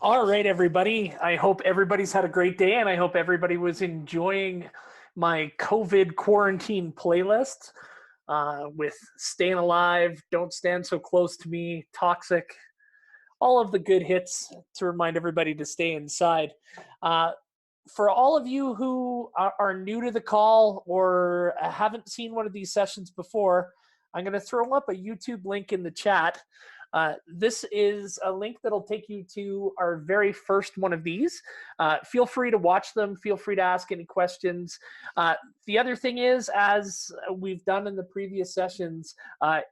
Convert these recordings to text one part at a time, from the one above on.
All right, everybody. I hope everybody's had a great day, and I hope everybody was enjoying my COVID quarantine playlist with Staying Alive, Don't Stand So Close to Me, Toxic, all of the good hits to remind everybody to stay inside. Uh, for all of you who are new to the call or haven't seen one of these sessions before, I'm going to throw up a YouTube link in the chat. This is a link that'll take you to our very first one of these. Feel free to watch them. Feel free to ask any questions. The other thing is, as we've done in the previous sessions,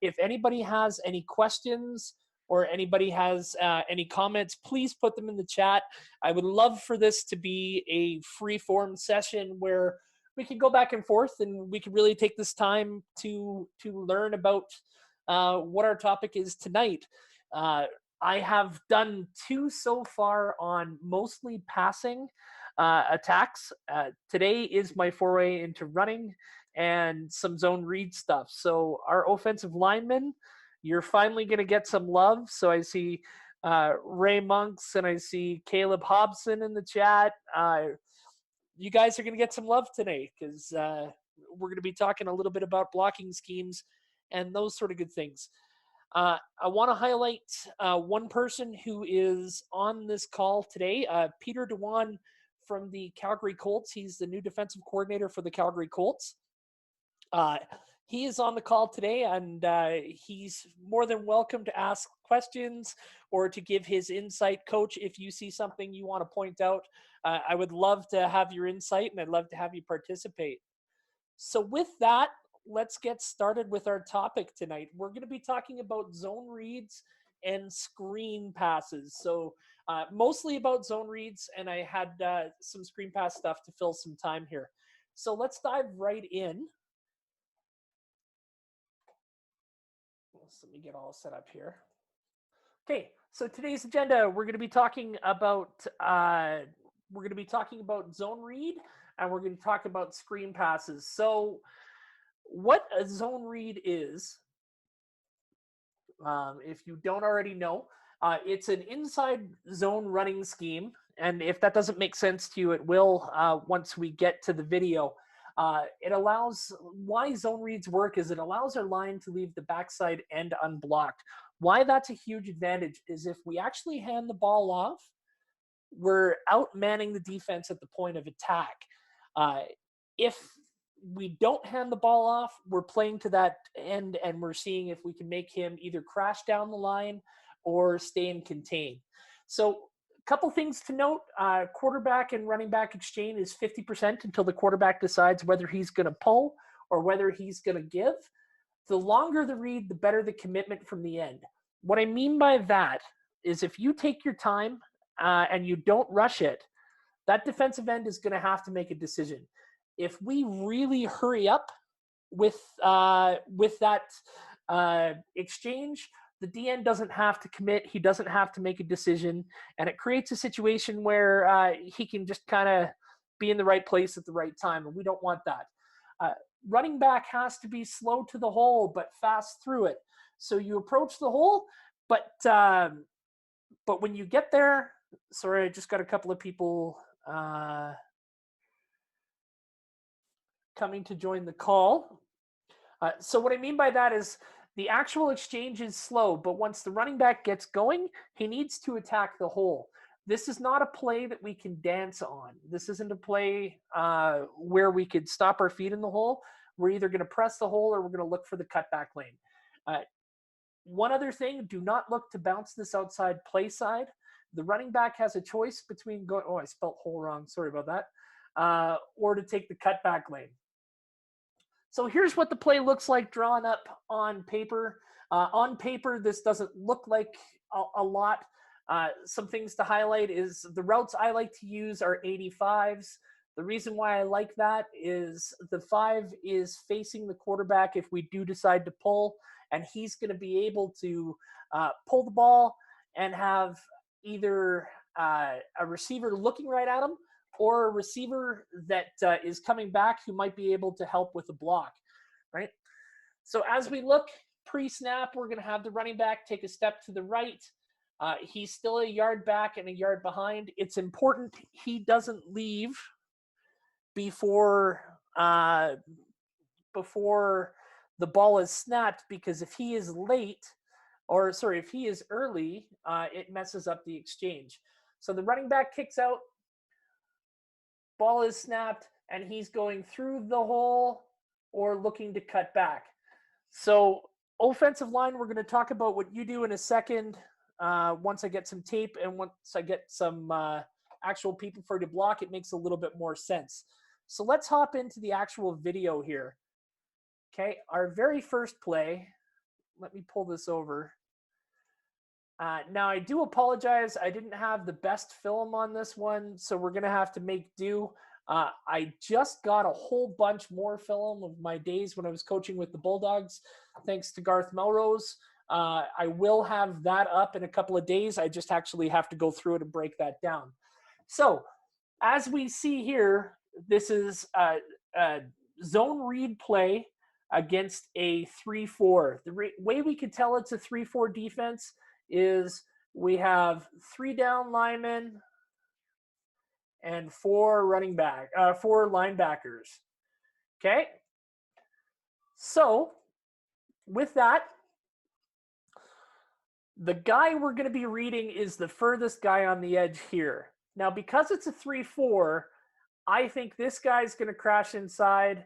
if anybody has any questions or anybody has any comments, please put them in the chat. I would love for this to be a free-form session where we can go back and forth and we can really take this time to learn about what our topic is tonight. I have done two so far on mostly passing attacks. Today is my foray into running and some zone read stuff. So our offensive linemen, you're finally going to get some love. So I see Ray Monks and I see Caleb Hobson in the chat. You guys are going to get some love today because we're going to be talking a little bit about blocking schemes and those sort of good things. I want to highlight one person who is on this call today, Peter Dewan from the Calgary Colts. He's the new defensive coordinator for the Calgary Colts. He is on the call today, and he's more than welcome to ask questions or to give his insight. Coach, if you see something you want to point out, I would love to have your insight, and I'd love to have you participate. So with that, let's get started with our topic tonight. We're going to be talking about zone reads and screen passes. So mostly about zone reads, and I had some screen pass stuff to fill some time here. So let's dive right in. Let me get all set up here. Okay, so today's agenda, we're going to be talking about zone read, and we're going to talk about screen passes. So what a zone read is, if you don't already know, it's an inside zone running scheme. And if that doesn't make sense to you, it will once we get to the video. It allows, why zone reads work is it allows our line to leave the backside end unblocked. Why that's a huge advantage is if we actually hand the ball off, we're out-manning the defense at the point of attack. If we don't hand the ball off, we're playing to that end and we're seeing if we can make him either crash down the line or stay and contain. So a couple things to note, quarterback and running back exchange is 50% until the quarterback decides whether he's going to pull or whether he's going to give. The longer the read, the better the commitment from the end. What I mean by that is if you take your time and you don't rush it, that defensive end is going to have to make a decision. If we really hurry up with that exchange, the DN doesn't have to commit. He doesn't have to make a decision, and it creates a situation where he can just kind of be in the right place at the right time, and we don't want that. Running back has to be slow to the hole but fast through it. So you approach the hole, but when you get there, sorry, I just got a couple of people coming to join the call. So what I mean by that is the actual exchange is slow, but once the running back gets going, he needs to attack the hole. This is not a play that we can dance on. This isn't a play where we could stop our feet in the hole. We're either going to press the hole or we're going to look for the cutback lane. One other thing, do not look to bounce this outside play side. The running back has a choice between going, oh, I spelled hole wrong, sorry about that, or to take the cutback lane. So here's what the play looks like drawn up on paper. On paper, this doesn't look like a lot. Some things to highlight is the routes I like to use are 85s. The reason why I like that is the 5 is facing the quarterback if we do decide to pull, and he's going to be able to pull the ball and have either a receiver looking right at him or a receiver that is coming back who might be able to help with the block, right? So as we look pre-snap, we're going to have the running back take a step to the right. He's still a yard back and a yard behind. It's important he doesn't leave before before the ball is snapped, because if he is late, or sorry, if he is early, it messes up the exchange. So the running back kicks out, ball is snapped, and he's going through the hole or looking to cut back. So offensive line, we're going to talk about what you do in a second. Once I get some tape and once I get some actual people for you to block, it makes a little bit more sense. So let's hop into the actual video here. Okay, our very first play, let me pull this over. Now, I do apologize. I didn't have the best film on this one, so we're going to have to make do. I just got a whole bunch more film of my days when I was coaching with the Bulldogs, thanks to Garth Melrose. I will have that up in a couple of days. I just actually have to go through it and break that down. So, as we see here, this is a zone read play against a 3-4. The way we could tell it's a 3-4 defense is we have 3 down linemen and 4 linebackers. Okay. So with that, the guy we're going to be reading is the furthest guy on the edge here. Now, because it's a 3-4, I think this guy's going to crash inside,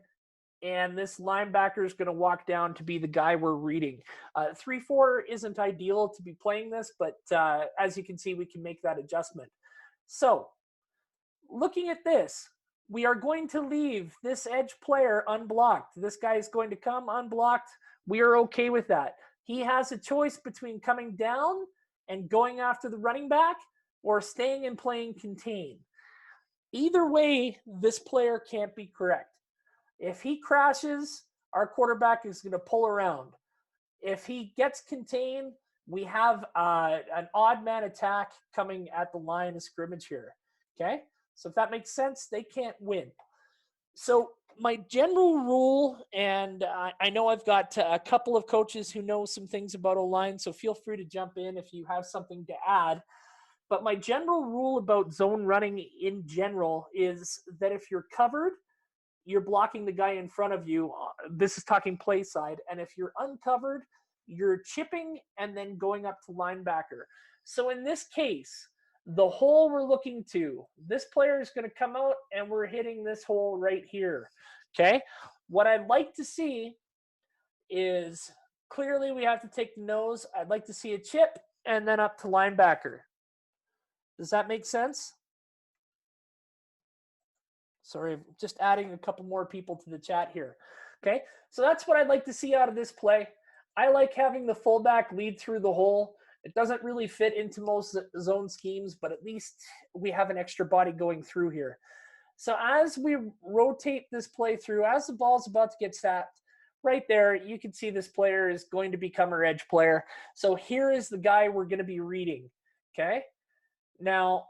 and this linebacker is going to walk down to be the guy we're reading. 3-4 isn't ideal to be playing this, but as you can see, we can make that adjustment. So, looking at this, we are going to leave this edge player unblocked. This guy is going to come unblocked. We are okay with that. He has a choice between coming down and going after the running back or staying and playing contain. Either way, this player can't be correct. If he crashes, our quarterback is going to pull around. If he gets contained, we have an odd man attack coming at the line of scrimmage here. Okay? So if that makes sense, they can't win. So my general rule, and I know I've got a couple of coaches who know some things about O-line, so feel free to jump in if you have something to add. But my general rule about zone running in general is that if you're covered, you're blocking the guy in front of you. This is talking play side. And if you're uncovered, you're chipping and then going up to linebacker. So in this case, the hole we're looking to, this player is going to come out and we're hitting this hole right here. Okay. What I'd like to see is clearly we have to take the nose. I'd like to see a chip and then up to linebacker. Does that make sense? Sorry, just adding a couple more people to the chat here. Okay, so that's what I'd like to see out of this play. I like having the fullback lead through the hole. It doesn't really fit into most zone schemes, but at least we have an extra body going through here. So as we rotate this play through, as the ball's about to get snapped, right there, you can see this player is going to become our edge player. So here is the guy we're going to be reading. Okay, now,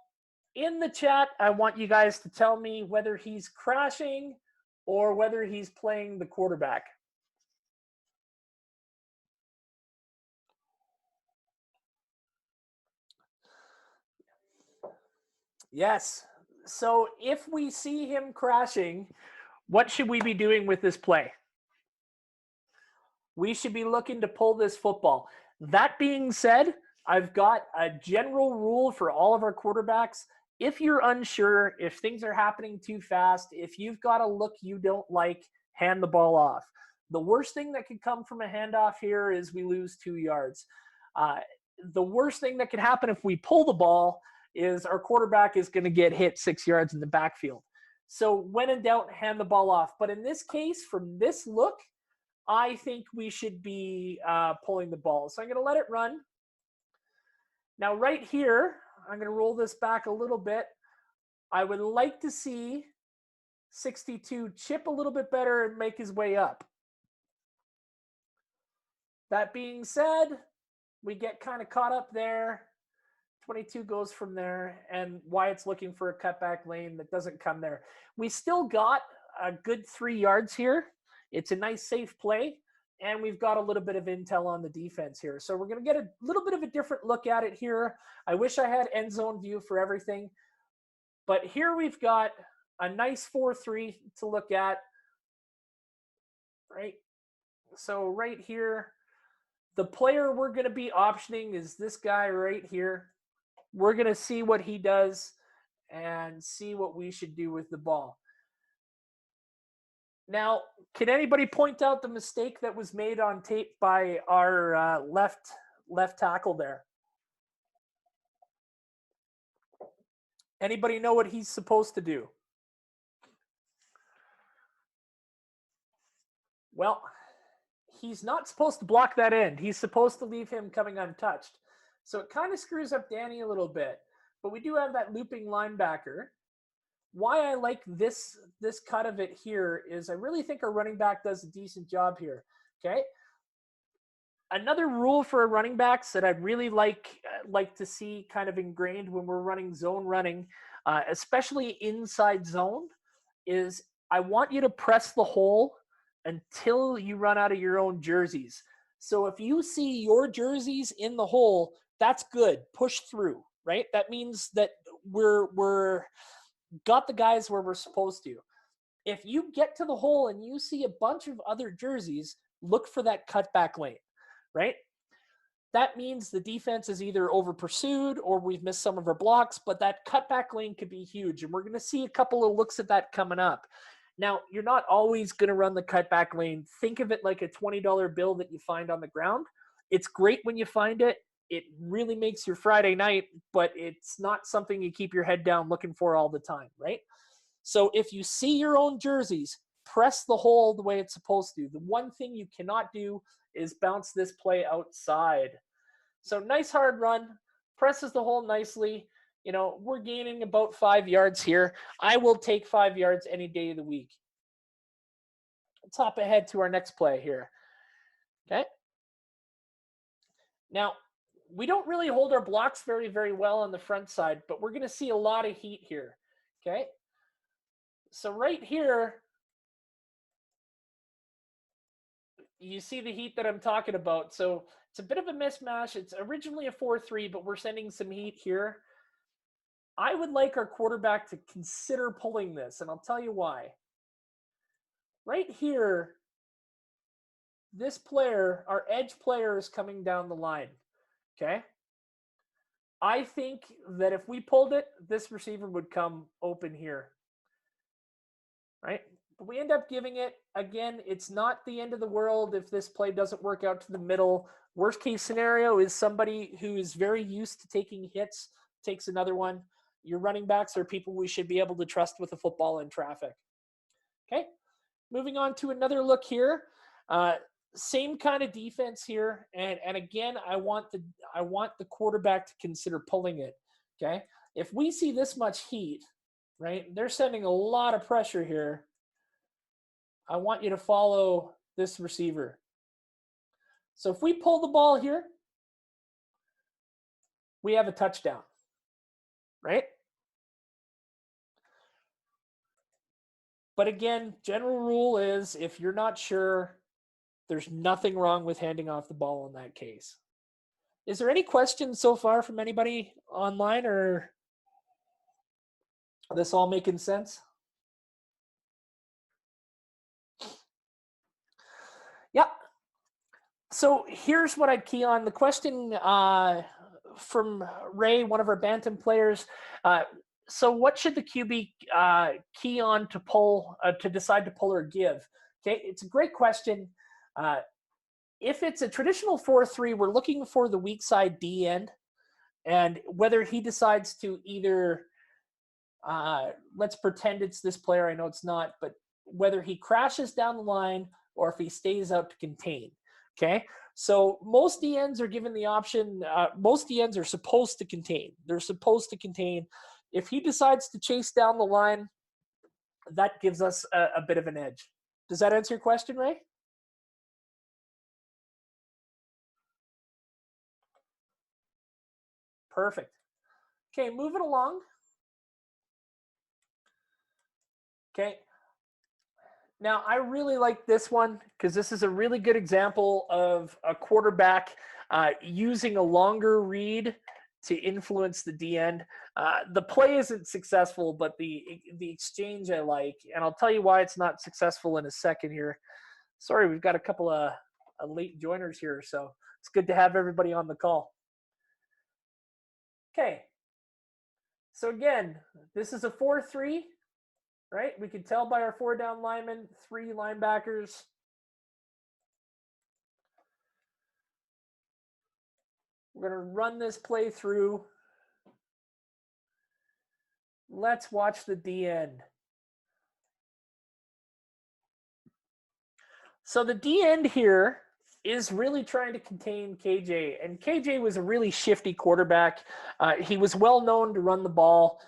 in the chat, I want you guys to tell me whether he's crashing or whether he's playing the quarterback. Yes. So if we see him crashing, what should we be doing with this play? We should be looking to pull this football. That being said, I've got a general rule for all of our quarterbacks. If you're unsure, if things are happening too fast, if you've got a look you don't like, hand the ball off. The worst thing that could come from a handoff here is we lose 2 yards. The worst thing that could happen if we pull the ball is our quarterback is going to get hit 6 yards in the backfield. So when in doubt, hand the ball off. But in this case, from this look, I think we should be pulling the ball. So I'm going to let it run. Now right here, I'm going to roll this back a little bit. I would like to see 62 chip a little bit better and make his way up. That being said, we get kind of caught up there. 22 goes from there, and Wyatt's looking for a cutback lane that doesn't come there. We still got a good 3 yards here. It's a nice, safe play. and we've got a little bit of intel on the defense here. So we're going to get a little bit of a different look at it here. I wish I had end zone view for everything. But here we've got a nice 4-3 to look at, right? So right here, the player we're going to be optioning is this guy right here. We're going to see what he does and see what we should do with the ball. Now, can anybody point out the mistake that was made on tape by our left tackle there? Anybody know what he's supposed to do? Well, he's not supposed to block that end. He's supposed to leave him coming untouched. So it kind of screws up Danny a little bit. But we do have that looping linebacker. Why I like this cut of it here is I really think our running back does a decent job here. Okay. Another rule for our running backs that I'd really like to see kind of ingrained when we're running zone running, especially inside zone, is I want you to press the hole until you run out of your own jerseys. So if you see your jerseys in the hole, that's good. Push through, right? That means that we're got the guys where we're supposed to. If you get to the hole and you see a bunch of other jerseys, look for that cutback lane, right? That means the defense is either over pursued or we've missed some of our blocks, but that cutback lane could be huge. And we're going to see a couple of looks at that coming up. Now, you're not always going to run the cutback lane. Think of it like a $20 bill that you find on the ground. It's great when you find it. It really makes your Friday night, but it's not something you keep your head down looking for all the time, right? So if you see your own jerseys, press the hole the way it's supposed to. The one thing you cannot do is bounce this play outside. So nice hard run, presses the hole nicely. You know, we're gaining about 5 yards here. I will take 5 yards any day of the week. Let's hop ahead to our next play here. Okay. Now, we don't really hold our blocks very, very well on the front side, but we're going to see a lot of heat here. Okay. So right here, you see the heat that I'm talking about. So it's a bit of a mismatch. It's originally a 4-3, but we're sending some heat here. I would like our quarterback to consider pulling this, and I'll tell you why. Right here, this player, our edge player, is coming down the line, okay? I think that if we pulled it, this receiver would come open here, right? But we end up giving it. Again, it's not the end of the world if this play doesn't work out to the middle. Worst case scenario is somebody who is very used to taking hits takes another one. Your running backs are people we should be able to trust with a football in traffic. Okay, moving on to another look here. Same kind of defense here, and again, I want the quarterback to consider pulling it. Okay, if we see this much heat, right? They're sending a lot of pressure here. I want you to follow this receiver. So if we pull the ball here, we have a touchdown, right? But again, general rule is if you're not sure, there's nothing wrong with handing off the ball in that case. Is there any questions so far from anybody online, or this all making sense? Yeah. So here's what I'd key on. The question from Ray, one of our Bantam players. So what should the QB key on to pull, to decide to pull or give? Okay, it's a great question. If it's a traditional 4-3, we're looking for the weak side D end, and whether he decides to either, let's pretend it's this player, I know it's not, but whether he crashes down the line or if he stays out to contain. Okay, so most DNs are given the option, most DNs are supposed to contain. They're supposed to contain. If he decides to chase down the line, that gives us a bit of an edge. Does that answer your question, Ray? Perfect. Okay, moving along. Okay. Now, I really like this one because this is a really good example of a quarterback using a longer read to influence the D end. The play isn't successful, but the exchange I like, and I'll tell you why it's not successful in a second here. Sorry, we've got a couple of late joiners here, so it's good to have everybody on the call. Okay, so again, this is a 4-3. Right? We can tell by our 4 down linemen, 3 linebackers. We're going to run this play through. Let's watch the D end. So the D end here is really trying to contain KJ. And KJ was a really shifty quarterback. He was well known to run the ball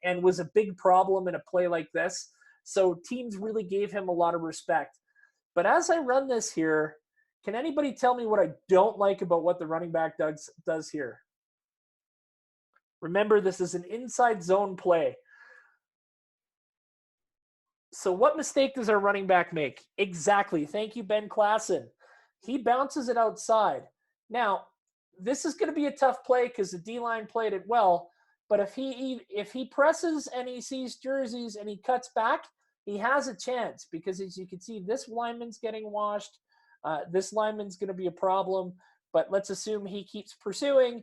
and was a big problem in a play like this. So teams really gave him a lot of respect. But as I run this here, can anybody tell me what I don't like about what the running back does here? Remember, this is an inside zone play. So what mistake does our running back make? Exactly. Thank you, Ben Klassen. He bounces it outside. Now, this is going to be a tough play because the D-line played it well. But if he presses and he sees jerseys and he cuts back, he has a chance because as you can see, this lineman's getting washed. This lineman's going to be a problem. But let's assume he keeps pursuing.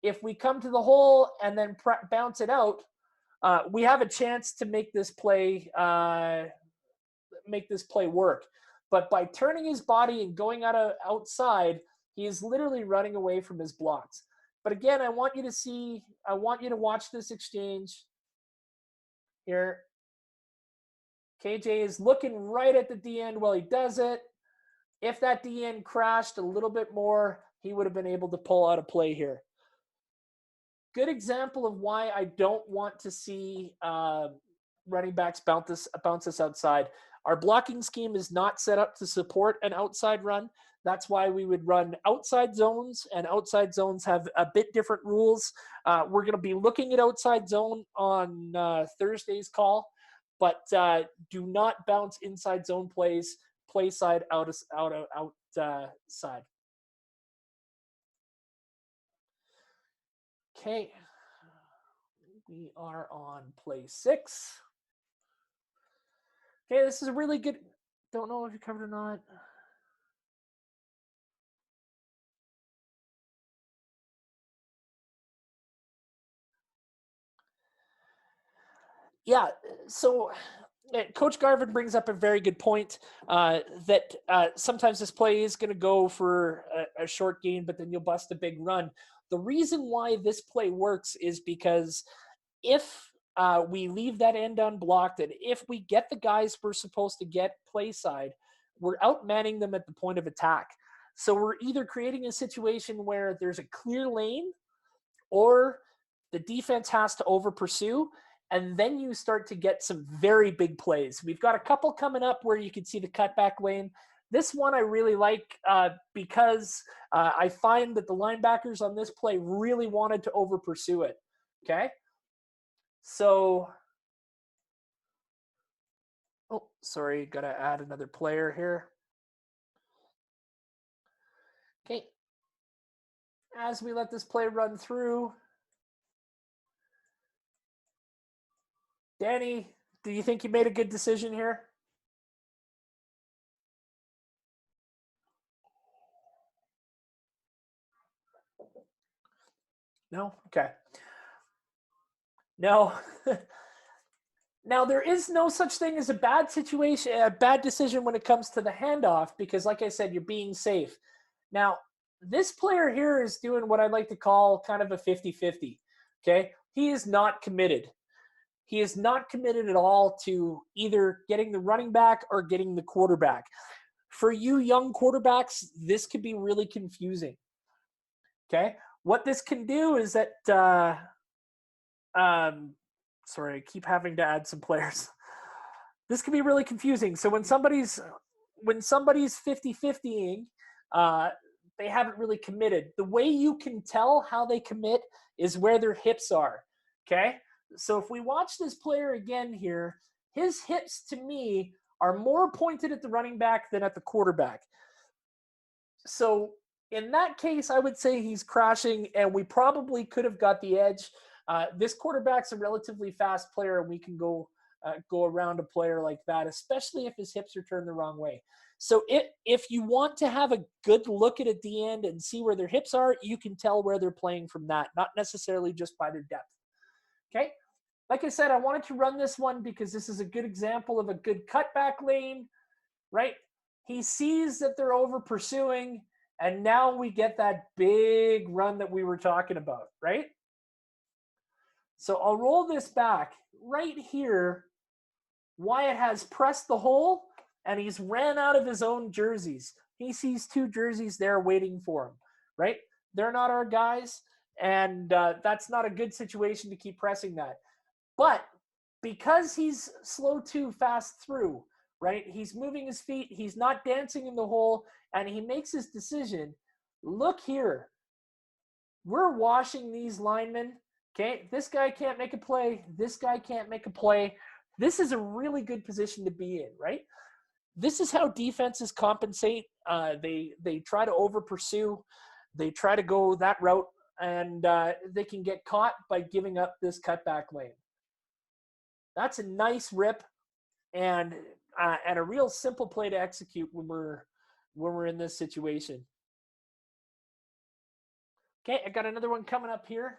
If we come to the hole and then bounce it out, we have a chance to make this play work. But by turning his body and going outside, he is literally running away from his blocks. But again, I want you to watch this exchange here. KJ is looking right at the D end while he does it. If that D end crashed a little bit more, he would have been able to pull out a play here. Good example of why I don't want to see running backs bounce this outside. Our blocking scheme is not set up to support an outside run. That's why we would run outside zones, and outside zones have a bit different rules. We're going to be looking at outside zone on Thursday's call, but do not bounce inside zone plays, play side outside. Okay, we are on play 6. Okay, this is a really good, don't know if you covered or not. Yeah, so Coach Garvin brings up a very good point that sometimes this play is going to go for a short gain, but then you'll bust a big run. The reason why this play works is because if we leave that end unblocked and if we get the guys we're supposed to get play side, we're outmanning them at the point of attack. So we're either creating a situation where there's a clear lane or the defense has to over pursue, and then you start to get some very big plays. We've got a couple coming up where you can see the cutback lane. This one I really like because I find that the linebackers on this play really wanted to over pursue it. Okay. So, oh, sorry, got to add another player here. Okay. As we let this play run through, Danny, do you think you made a good decision here? No? Okay. No. Now, there is no such thing as a bad situation, a bad decision when it comes to the handoff, because, like I said, you're being safe. Now, this player here is doing what I'd like to call kind of a 50-50. Okay. He is not committed. He is not committed at all to either getting the running back or getting the quarterback. For you young quarterbacks, this could be really confusing. Okay. What this can do is that, sorry, I keep having to add some players. This can be really confusing. So when somebody's 50-50ing, they haven't really committed. The way you can tell how they commit is where their hips are. Okay. So if we watch this player again here, his hips to me are more pointed at the running back than at the quarterback. So in that case, I would say he's crashing, and we probably could have got the edge. This quarterback's a relatively fast player, and we can go around a player like that, especially if his hips are turned the wrong way. So if you want to have a good look at a D end and see where their hips are, you can tell where they're playing from that, not necessarily just by their depth. Okay? Like I said, I wanted to run this one because this is a good example of a good cutback lane, right? He sees that they're over pursuing, and now we get that big run that we were talking about, right? So I'll roll this back. Right here, Wyatt has pressed the hole, and he's ran out of his own jerseys. He sees 2 jerseys there waiting for him, right? They're not our guys, and that's not a good situation to keep pressing that. But because he's slow to fast through, right? He's moving his feet. He's not dancing in the hole, and he makes his decision. Look here. We're washing these linemen. Okay, this guy can't make a play. This guy can't make a play. This is a really good position to be in, right? This is how defenses compensate. They try to over pursue. They try to go that route, and they can get caught by giving up this cutback lane. That's a nice rip, and a real simple play to execute when we're in this situation. Okay, I got another one coming up here.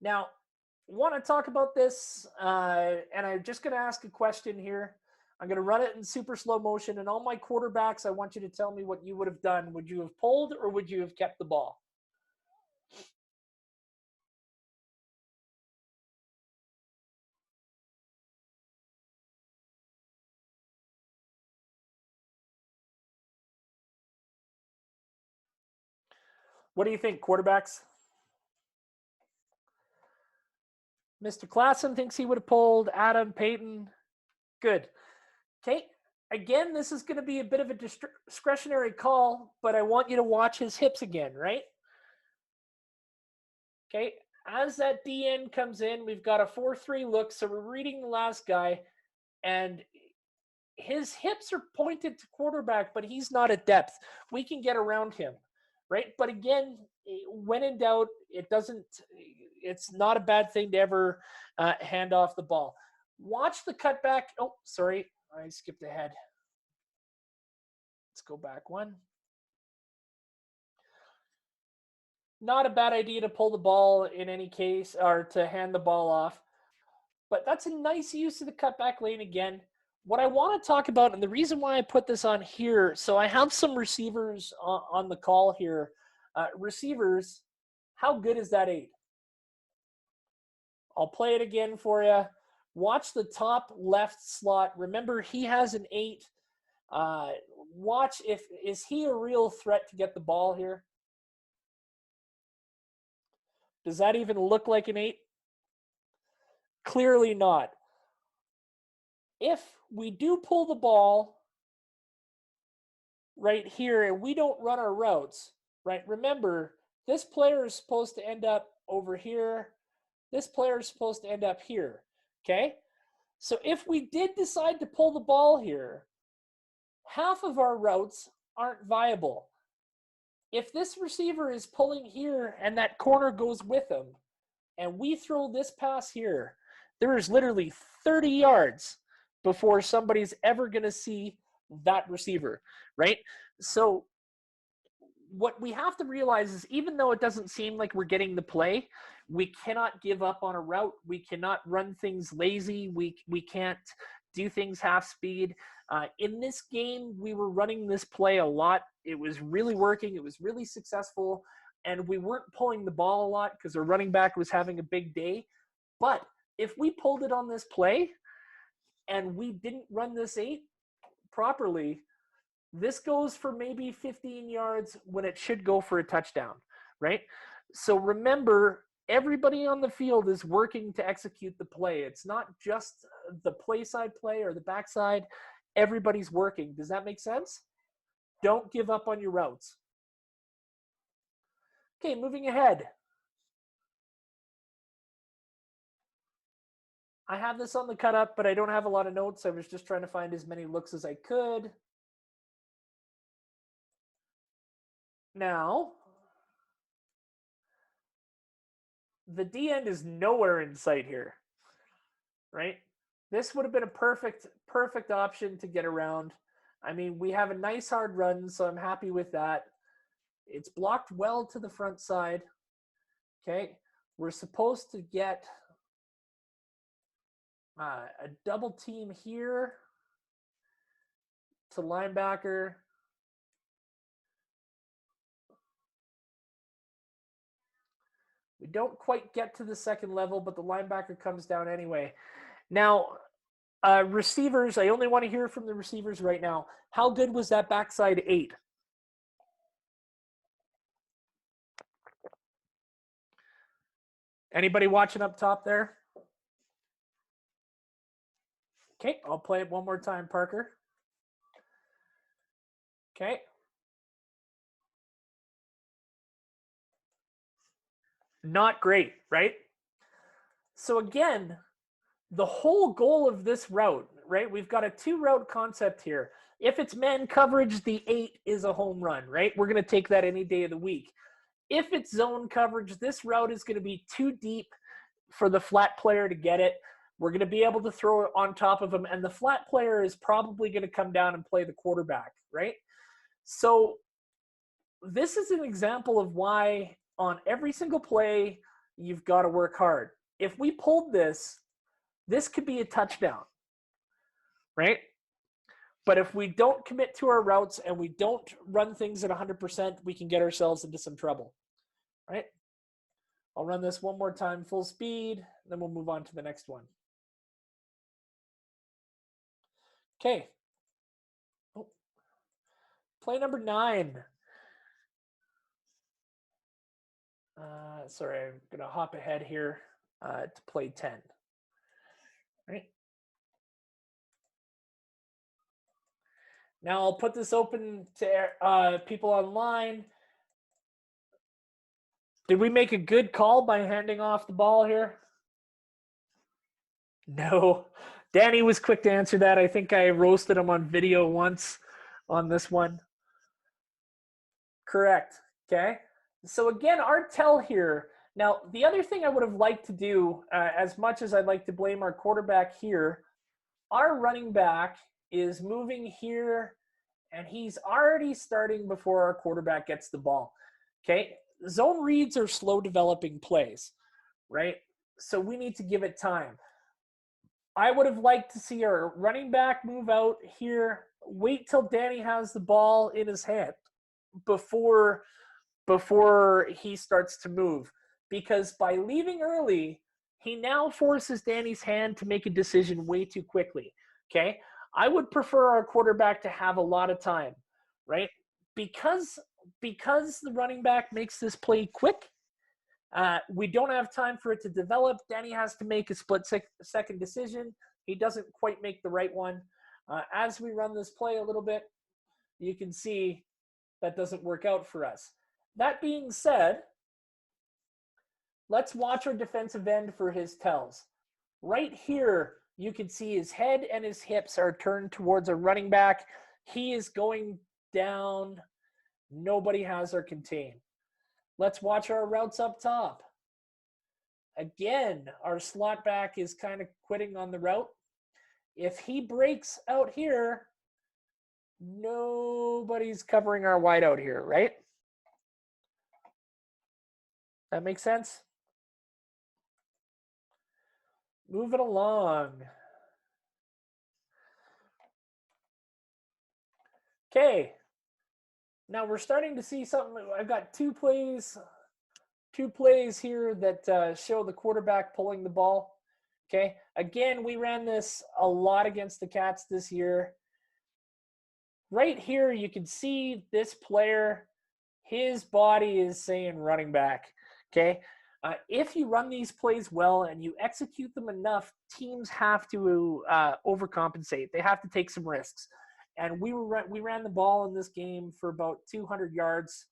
Now, want to talk about this, and I'm just going to ask a question here. I'm going to run it in super slow motion, and all my quarterbacks, I want you to tell me what you would have done. Would you have pulled, or would you have kept the ball? What do you think, quarterbacks? Mr. Klassen thinks he would have pulled. Adam, Peyton, good. Okay, again, this is going to be a bit of a discretionary call, but I want you to watch his hips again, right? Okay, as that DN comes in, we've got a 4-3 look, so we're reading the last guy, and his hips are pointed to quarterback, but he's not at depth. We can get around him, right? But again, when in doubt, it's not a bad thing to ever hand off the ball. Watch the cutback. Oh, sorry, I skipped ahead. Let's go back one. Not a bad idea to pull the ball in any case, or to hand the ball off. But that's a nice use of the cutback lane again. What I want to talk about, and the reason why I put this on here, so I have some receivers on the call here. Receivers, how good is that 8? I'll play it again for you. Watch the top left slot. Remember, he has an 8. Watch is he a real threat to get the ball here? Does that even look like an 8? Clearly not. If we do pull the ball right here and we don't run our routes, right? Remember, this player is supposed to end up over here. This player is supposed to end up here, okay? So if we did decide to pull the ball here, half of our routes aren't viable. If this receiver is pulling here and that corner goes with him, and we throw this pass here, there is literally 30 yards before somebody's ever going to see that receiver, right? So what we have to realize is, even though it doesn't seem like we're getting the play, we cannot give up on a route. We cannot run things lazy. We can't do things half speed. In this game, we were running this play a lot. It was really working. It was really successful. And we weren't pulling the ball a lot because our running back was having a big day. But if we pulled it on this play and we didn't run this 8 properly, this goes for maybe 15 yards when it should go for a touchdown, right? So remember, everybody on the field is working to execute the play. It's not just the play side play or the backside. Everybody's working. Does that make sense? Don't give up on your routes. Okay, moving ahead. I have this on the cut up, but I don't have a lot of notes. I was just trying to find as many looks as I could. Now, the D end is nowhere in sight here, right? This would have been a perfect option to get around. I mean, we have a nice hard run, so I'm happy with that. It's blocked well to the front side. Okay, we're supposed to get a double team here to linebacker. We don't quite get to the second level, but the linebacker comes down anyway. Now, receivers, I only want to hear from the receivers right now. How good was that backside 8? Anybody watching up top there? Okay, I'll play it one more time, Parker. Okay. Not great, right? So again, the whole goal of this route, right? We've got a 2-route concept here. If it's man coverage, the 8 is a home run, right? We're going to take that any day of the week. If it's zone coverage, this route is going to be too deep for the flat player to get it. We're going to be able to throw it on top of him, and the flat player is probably going to come down and play the quarterback, right? So this is an example of why on every single play, you've got to work hard. If we pulled this could be a touchdown, right? But if we don't commit to our routes and we don't run things at 100%, we can get ourselves into some trouble, right? I'll run this one more time, full speed, then we'll move on to the next one. Okay. Oh. Play number 9. Sorry, I'm going to hop ahead here to play 10. Right. Now I'll put this open to people online. Did we make a good call by handing off the ball here? No. Danny was quick to answer that. I think I roasted him on video once on this one. Correct. Okay. So again, our tell here. Now, the other thing I would have liked to do, as much as I'd like to blame our quarterback here, our running back is moving here, and he's already starting before our quarterback gets the ball. Okay. Zone reads are slow developing plays, right? So we need to give it time. I would have liked to see our running back move out here, wait till Danny has the ball in his hand before he starts to move. Because by leaving early, he now forces Danny's hand to make a decision way too quickly. Okay? I would prefer our quarterback to have a lot of time, right? Because the running back makes this play quick, we don't have time for it to develop. Danny has to make a split-second decision. He doesn't quite make the right one. As we run this play a little bit, you can see that doesn't work out for us. That being said, let's watch our defensive end for his tells. Right here, you can see his head and his hips are turned towards a running back. He is going down. Nobody has our contain. Let's watch our routes up top. Again, our slot back is kind of quitting on the route. If he breaks out here, nobody's covering our wide out here, right? That makes sense? Moving along. Okay. Now we're starting to see something. I've got two plays here that show the quarterback pulling the ball. Okay. Again, we ran this a lot against the Cats this year. Right here, you can see this player, his body is saying running back. Okay. If you run these plays well and you execute them enough, teams have to overcompensate. They have to take some risks. And we ran the ball in this game for about 200 yards,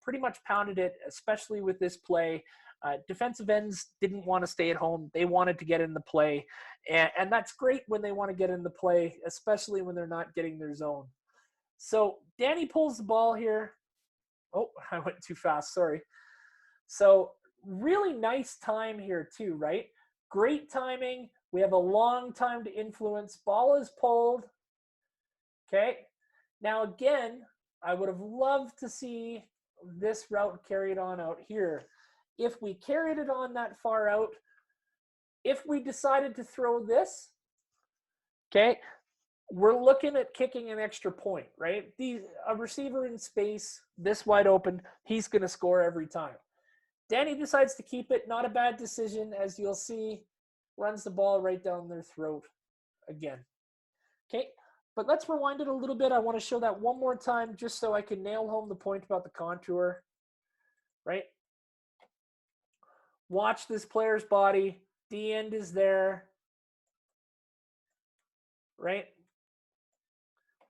pretty much pounded it, especially with this play. Defensive ends didn't want to stay at home. They wanted to get in the play. And that's great when they want to get in the play, especially when they're not getting their zone. So Danny pulls the ball here. Oh, I went too fast. Sorry. So really nice time here too, right? Great timing. We have a long time to influence. Ball is pulled. Okay. Now again, I would have loved to see this route carried on out here. If we carried it on that far out, if we decided to throw this, okay, we're looking at kicking an extra point, right? A receiver in space, this wide open, he's going to score every time. Danny decides to keep it. Not a bad decision, as you'll see. Runs the ball right down their throat again. Okay, but let's rewind it a little bit. I want to show that one more time just so I can nail home the point about the contour, right? Watch this player's body. D end is there, right?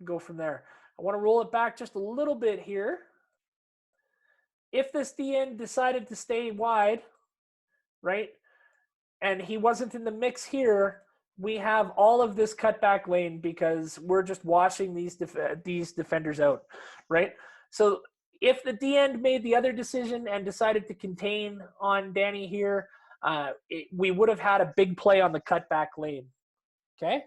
Go from there. I want to roll it back just a little bit here. If this D end decided to stay wide, right, and he wasn't in the mix here, we have all of this cutback lane because we're just washing these defenders out, right? So if the D end made the other decision and decided to contain on Danny here, we would have had a big play on the cutback lane, okay?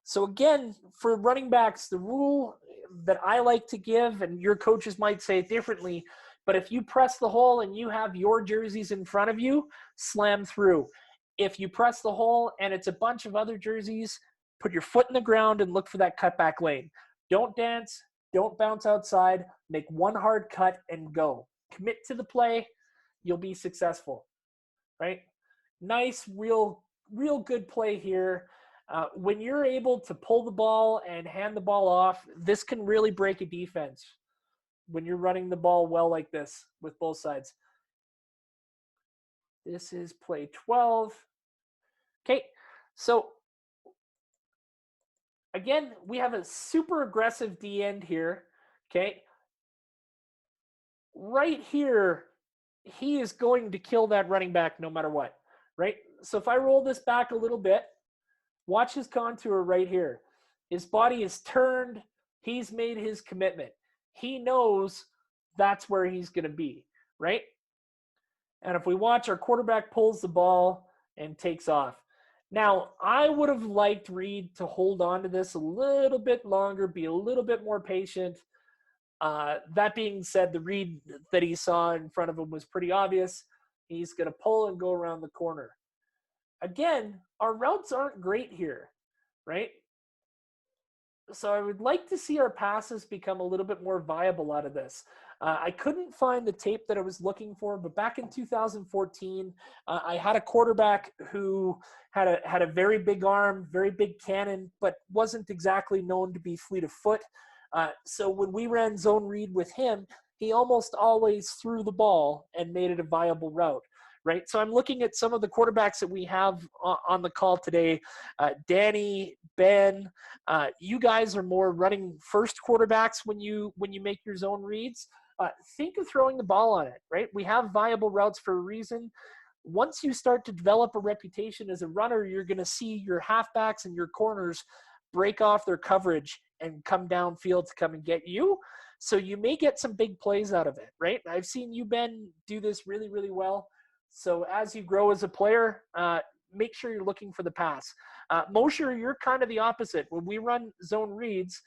So again, for running backs, the rule that I like to give, and your coaches might say it differently, but if you press the hole and you have your jerseys in front of you, slam through. If you press the hole and it's a bunch of other jerseys, put your foot in the ground and look for that cutback lane. Don't dance, don't bounce outside, make one hard cut and go. Commit to the play, you'll be successful, right? Nice, real good play here. When you're able to pull the ball and hand the ball off, this can really break a defense when you're running the ball well like this with both sides. This is play 12. Okay, so again, we have a super aggressive D end here. Okay, right here, he is going to kill that running back no matter what, right? So if I roll this back a little bit, watch his contour right here. His body is turned. He's made his commitment. He knows that's where he's going to be, right? And if we watch, our quarterback pulls the ball and takes off. Now, I would have liked Reed to hold on to this a little bit longer, be a little bit more patient. That being said, the read that he saw in front of him was pretty obvious. He's going to pull and go around the corner. Again, our routes aren't great here, right? So I would like to see our passes become a little bit more viable out of this. I couldn't find the tape that I was looking for, but back in 2014, I had a quarterback who had a very big arm, very big cannon, but wasn't exactly known to be fleet of foot. So when we ran zone read with him, he almost always threw the ball and made it a viable route. Right, so I'm looking at some of the quarterbacks that we have on the call today. Danny, Ben, you guys are more running first quarterbacks when you make your zone reads. Think of throwing the ball on it, right? We have viable routes for a reason. Once you start to develop a reputation as a runner, you're going to see your halfbacks and your corners break off their coverage and come downfield to come and get you. So you may get some big plays out of it, right? I've seen you, Ben, do this really, really well. So as you grow as a player, make sure you're looking for the pass. Mosher, you're kind of the opposite. When we run zone reads,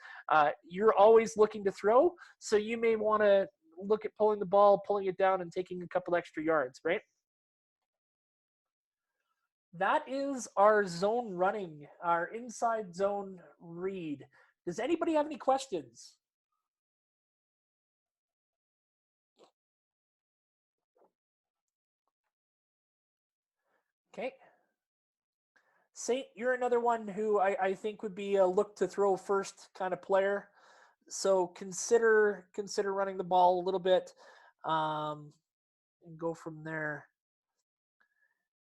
you're always looking to throw. So you may want to look at pulling the ball, pulling it down, and taking a couple extra yards, right? That is our zone running, our inside zone read. Does anybody have any questions? Okay. Saint, you're another one who I think would be a look to throw first kind of player. So consider running the ball a little bit and go from there.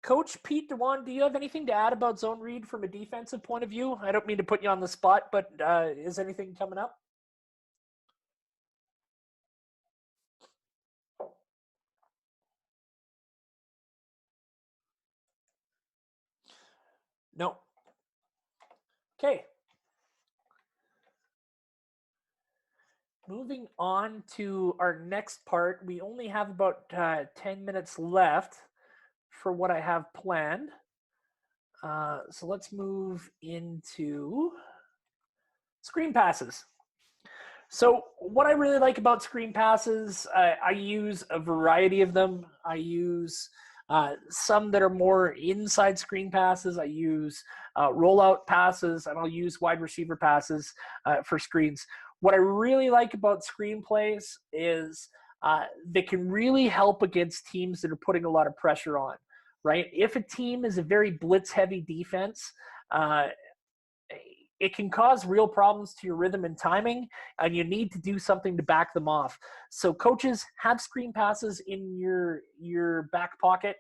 Coach Pete Dewan, do you have anything to add about zone read from a defensive point of view? I don't mean to put you on the spot, but is anything coming up? No. Okay. Moving on to our next part. We only have about 10 minutes left for what I have planned. So let's move into screen passes. So what I really like about screen passes, I use a variety of them. I use some that are more inside screen passes. I use rollout passes, and I'll use wide receiver passes for screens. What I really like about screen plays is they can really help against teams that are putting a lot of pressure on, right? If a team is a very blitz-heavy defense, it can cause real problems to your rhythm and timing, and you need to do something to back them off. So coaches, have screen passes in your back pocket.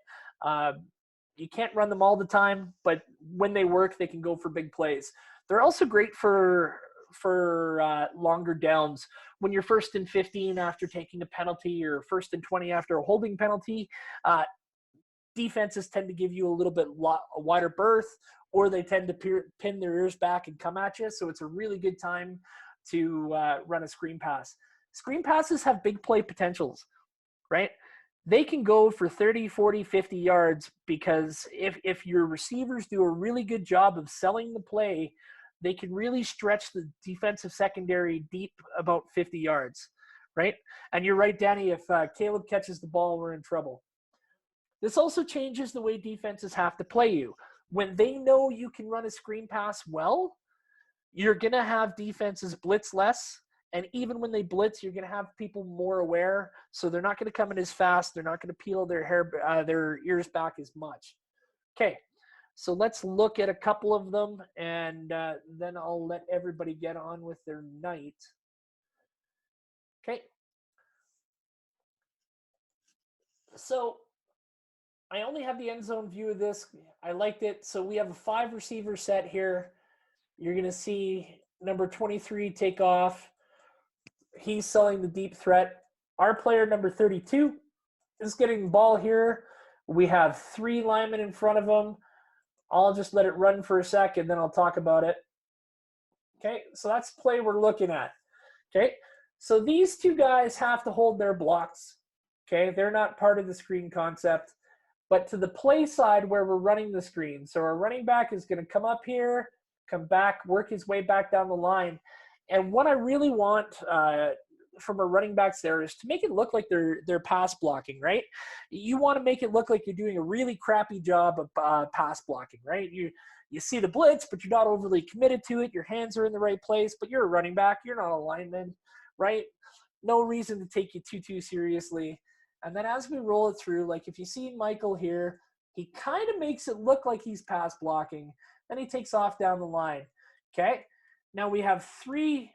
You can't run them all the time, but when they work, they can go for big plays. They're also great for longer downs. When you're 1st and 15 after taking a penalty, or 1st and 20 after a holding penalty, defenses tend to give you a little bit wider berth, or they tend to pin their ears back and come at you. So it's a really good time to run a screen pass. Screen passes have big play potentials, right? They can go for 30, 40, 50 yards because if your receivers do a really good job of selling the play, they can really stretch the defensive secondary deep about 50 yards, right? And you're right, Danny, if Caleb catches the ball, we're in trouble. This also changes the way defenses have to play you. When they know you can run a screen pass well, you're going to have defenses blitz less. And even when they blitz, you're going to have people more aware. So they're not going to come in as fast. They're not going to peel their ears back as much. Okay, so let's look at a couple of them, and then I'll let everybody get on with their night. Okay. So I only have the end zone view of this. I liked it. So we have a 5 receiver set here. You're going to see number 23 take off. He's selling the deep threat. Our player, number 32, is getting the ball here. We have 3 linemen in front of him. I'll just let it run for a second, then I'll talk about it. Okay, so that's the play we're looking at. Okay, so these 2 guys have to hold their blocks. Okay, they're not part of the screen concept. But to the play side where we're running the screen, so our running back is going to come up here, come back, work his way back down the line. And what I really want from our running backs there is to make it look like they're pass blocking, right? You want to make it look like you're doing a really crappy job of pass blocking, right? You see the blitz, but you're not overly committed to it. Your hands are in the right place, but you're a running back. You're not a lineman, right? No reason to take you too seriously. And then as we roll it through, like if you see Michael here, he kind of makes it look like he's pass blocking. Then he takes off down the line. Okay. Now we have 3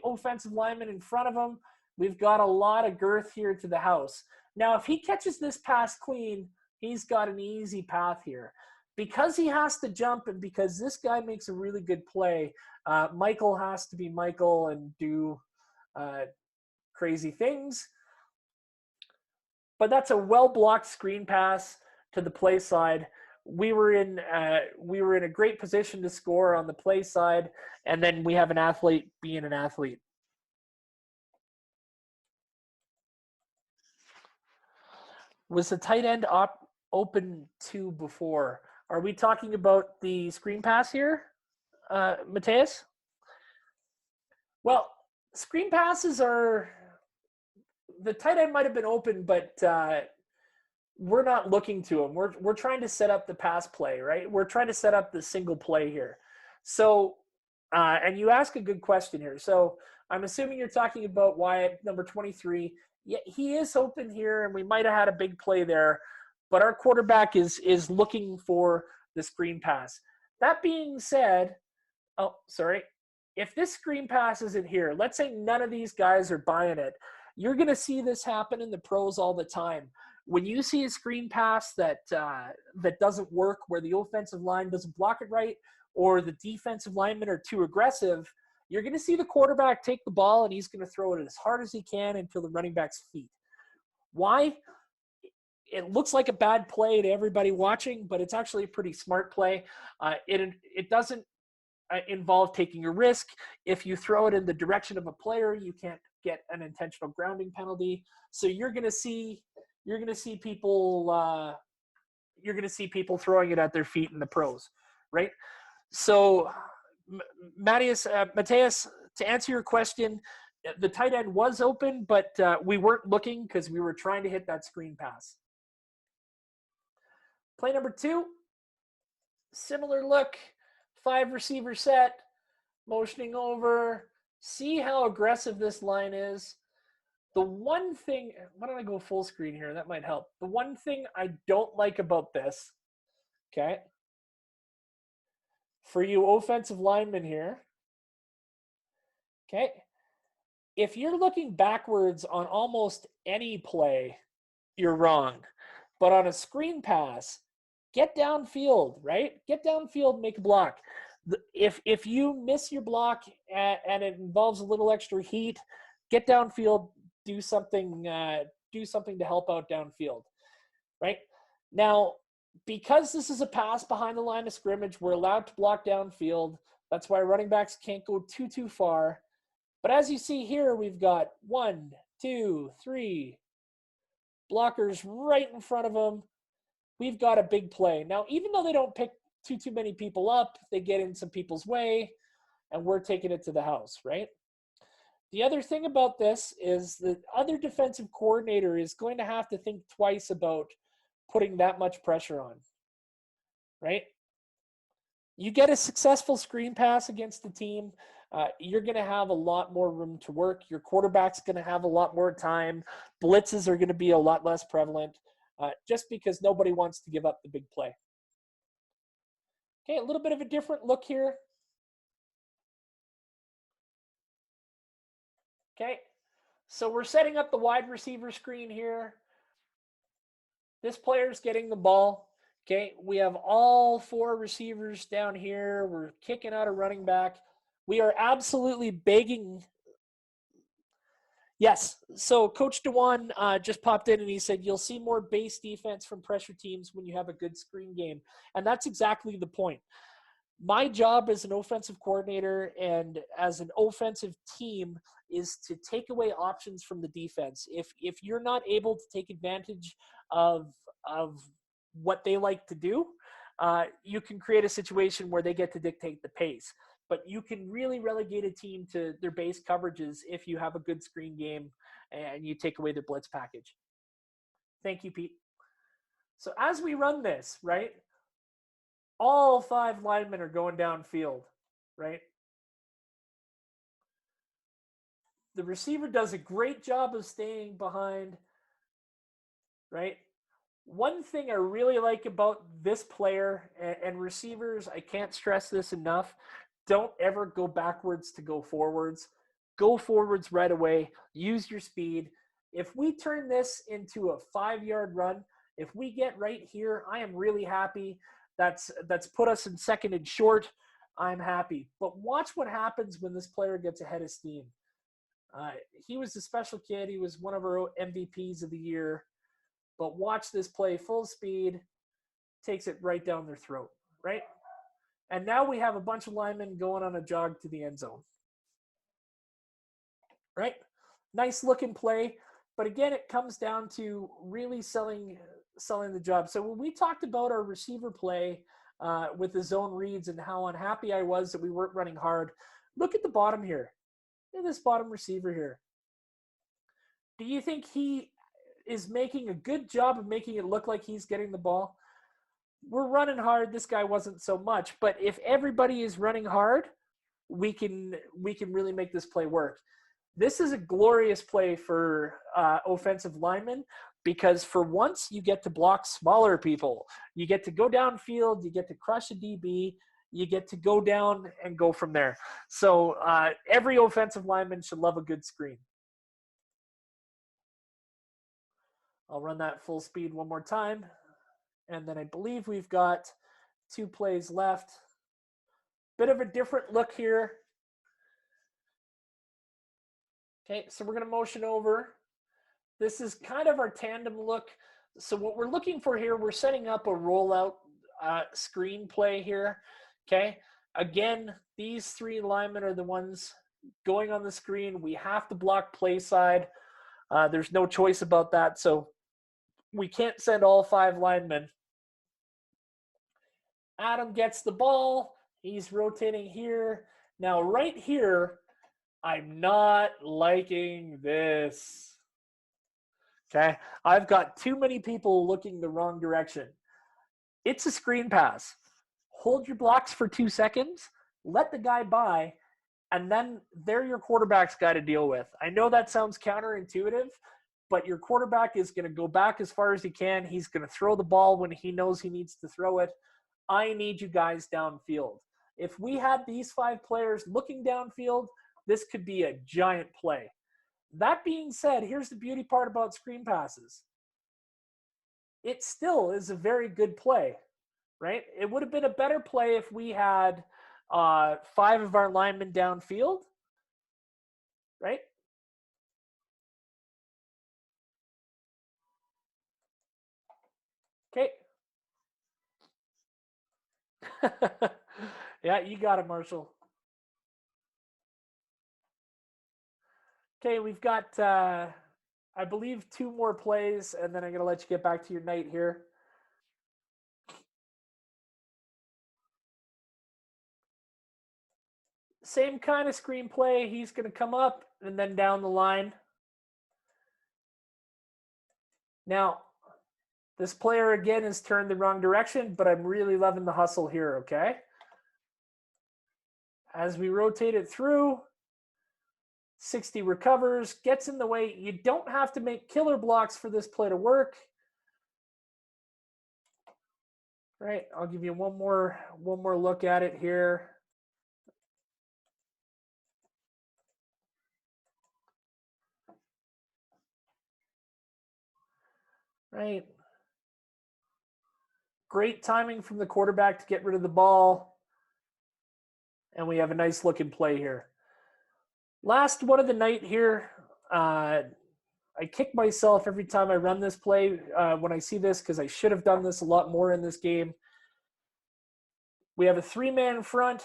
offensive linemen in front of him. We've got a lot of girth here to the house. Now, if he catches this pass clean, he's got an easy path here. Because he has to jump and because this guy makes a really good play, Michael has to be Michael and do crazy things. But that's a well-blocked screen pass to the play side. We were in a great position to score on the play side, and then we have an athlete being an athlete. Was the tight end open to before? Are we talking about the screen pass here, Mateus? Well, screen passes are – the tight end might have been open, but we're not looking to him. We're trying to set up the pass play, right? We're trying to set up the single play here. So, and you ask a good question here. So I'm assuming you're talking about Wyatt, number 23. Yeah, he is open here, and we might have had a big play there, but our quarterback is looking for the screen pass. That being said, if this screen pass isn't here, let's say none of these guys are buying it, you're going to see this happen in the pros all the time. When you see a screen pass that doesn't work, where the offensive line doesn't block it right, or the defensive linemen are too aggressive, you're going to see the quarterback take the ball and he's going to throw it as hard as he can until the running back's feet. Why? it looks like a bad play to everybody watching, but it's actually a pretty smart play. It doesn't involve taking a risk. If you throw it in the direction of a player, you can't get an intentional grounding penalty. So you're going to see people throwing it at their feet in the pros, right? So, Mateus, to answer your question, the tight end was open, but we weren't looking because we were trying to hit that screen pass. Play number 2, similar look, 5 receiver set, motioning over. See how aggressive this line is. The one thing, why don't I go full screen here? That might help. The one thing I don't like about this, okay, for you offensive linemen here, okay, if you're looking backwards on almost any play, you're wrong. But on a screen pass, get downfield, right? Get downfield, make a block. If you miss your block and it involves a little extra heat, get downfield, do something to help out downfield, right? Now, because this is a pass behind the line of scrimmage, we're allowed to block downfield. That's why running backs can't go too far. But as you see here, we've got 1, 2, 3 blockers right in front of them. We've got a big play. Now, even though they don't pick too many people up, they get in some people's way, and we're taking it to the house, right? The other thing about this is the other defensive coordinator is going to have to think twice about putting that much pressure on, right? You get a successful screen pass against the team, you're going to have a lot more room to work. Your quarterback's going to have a lot more time. Blitzes are going to be a lot less prevalent, just because nobody wants to give up the big play. Okay, a little bit of a different look here. Okay, so we're setting up the wide receiver screen here. This player's getting the ball. Okay, we have all 4 receivers down here. We're kicking out a running back. We are absolutely begging. Yes, so Coach Dewan just popped in and he said, you'll see more base defense from pressure teams when you have a good screen game. And that's exactly the point. My job as an offensive coordinator and as an offensive team is to take away options from the defense. If you're not able to take advantage of what they like to do, you can create a situation where they get to dictate the pace. But you can really relegate a team to their base coverages if you have a good screen game and you take away their blitz package. Thank you, Pete. So as we run this, right, all 5 linemen are going downfield, right? The receiver does a great job of staying behind, right? One thing I really like about this player and receivers, I can't stress this enough, don't ever go backwards to go forwards. Go forwards right away. Use your speed. If we turn this into a 5-yard run, if we get right here, I am really happy. That's put us in second and short. I'm happy. But watch what happens when this player gets ahead of steam. He was a special kid. He was one of our MVPs of the year. But watch this play, full speed, takes it right down their throat, right? And now we have a bunch of linemen going on a jog to the end zone, right? Nice looking play. But again, it comes down to really selling the job. So when we talked about our receiver play with the zone reads and how unhappy I was that we weren't running hard, look at the bottom here. Look at this bottom receiver here. Do you think he is making a good job of making it look like he's getting the ball? We're running hard. This guy wasn't so much. But if everybody is running hard, we can really make this play work. This is a glorious play for offensive linemen because for once you get to block smaller people. You get to go downfield. You get to crush a DB. You get to go down and go from there. So every offensive lineman should love a good screen. I'll run that full speed one more time. And then I believe we've got 2 plays left. Bit of a different look here. Okay, so we're going to motion over. This is kind of our tandem look. So what we're looking for here, we're setting up a rollout screenplay here. Okay. Again, these three linemen are the ones going on the screen. We have to block play side. There's no choice about that. So we can't send all five linemen. Adam gets the ball. He's rotating here. Now, right here, I'm not liking this. Okay. I've got too many people looking the wrong direction. It's a screen pass. Hold your blocks for 2 seconds, let the guy by, and then they're your quarterback's got to deal with. I know that sounds counterintuitive, but your quarterback is going to go back as far as he can. He's going to throw the ball when he knows he needs to throw it. I need you guys downfield. If we had these five players looking downfield, this could be a giant play. That being said, here's the beauty part about screen passes. It still is a very good play, right? It would have been a better play if we had five of our linemen downfield, right? Okay. Yeah, you got it, Marshall. Okay, we've got, I believe, 2 more plays, and then I'm going to let you get back to your night here. Same kind of screenplay. He's going to come up and then down the line. Now, this player, again, has turned the wrong direction, but I'm really loving the hustle here, okay? As we rotate it through, 60 recovers, gets in the way. You don't have to make killer blocks for this play to work. Right, I'll give you one more look at it here. Right. Great timing from the quarterback to get rid of the ball. And we have a nice looking play here. Last one of the night here. I kick myself every time I run this play when I see this because I should have done this a lot more in this game. We have a 3-man front.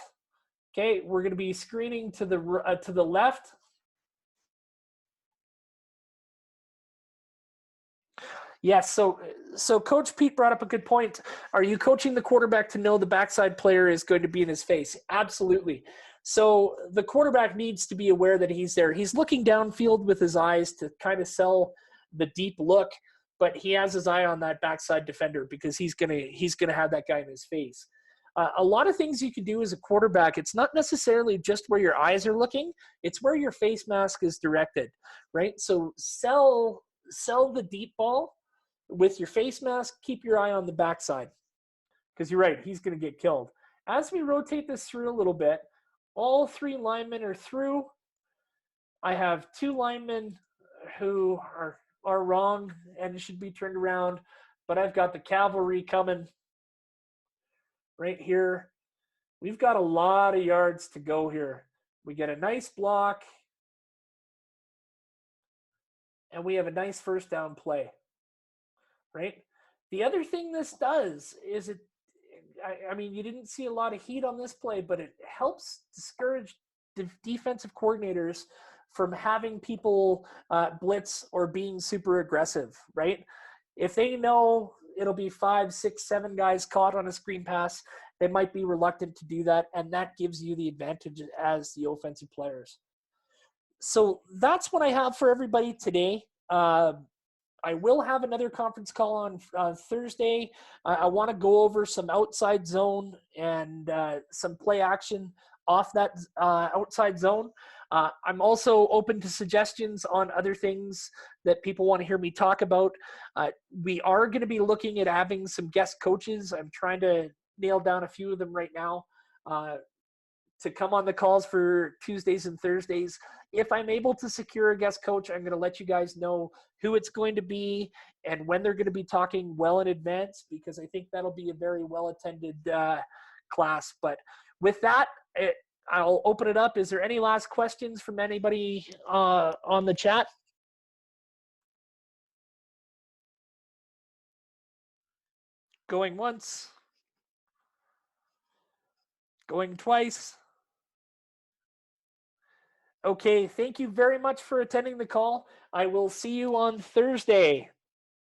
Okay, we're going to be screening to the left. Yes, so Coach Pete brought up a good point. Are you coaching the quarterback to know the backside player is going to be in his face? Absolutely. So the quarterback needs to be aware that he's there. He's looking downfield with his eyes to kind of sell the deep look, but he has his eye on that backside defender because he's gonna have that guy in his face. A lot of things you can do as a quarterback, it's not necessarily just where your eyes are looking, it's where your face mask is directed, right? So sell the deep ball with your face mask, keep your eye on the backside because you're right, he's going to get killed. As we rotate this through a little bit, all 3 linemen are through. I have 2 linemen who are wrong and should be turned around, but I've got the cavalry coming right here. We've got a lot of yards to go here. We get a nice block, and we have a nice first down play, right? The other thing this does is I mean, you didn't see a lot of heat on this play, but it helps discourage defensive coordinators from having people blitz or being super aggressive, right? If they know it'll be 5, 6, 7 guys caught on a screen pass, they might be reluctant to do that, and that gives you the advantage as the offensive players. So that's what I have for everybody today. I will have another conference call on Thursday. I want to go over some outside zone and some play action off that outside zone. I'm also open to suggestions on other things that people want to hear me talk about. We are going to be looking at having some guest coaches. I'm trying to nail down a few of them right now to come on the calls for Tuesdays and Thursdays. If I'm able to secure a guest coach, I'm going to let you guys know who it's going to be and when they're going to be talking well in advance, because I think that'll be a very well-attended class. But with that, I'll open it up. Is there any last questions from anybody on the chat? Going once. Going twice. Okay, thank you very much for attending the call. I will see you on Thursday.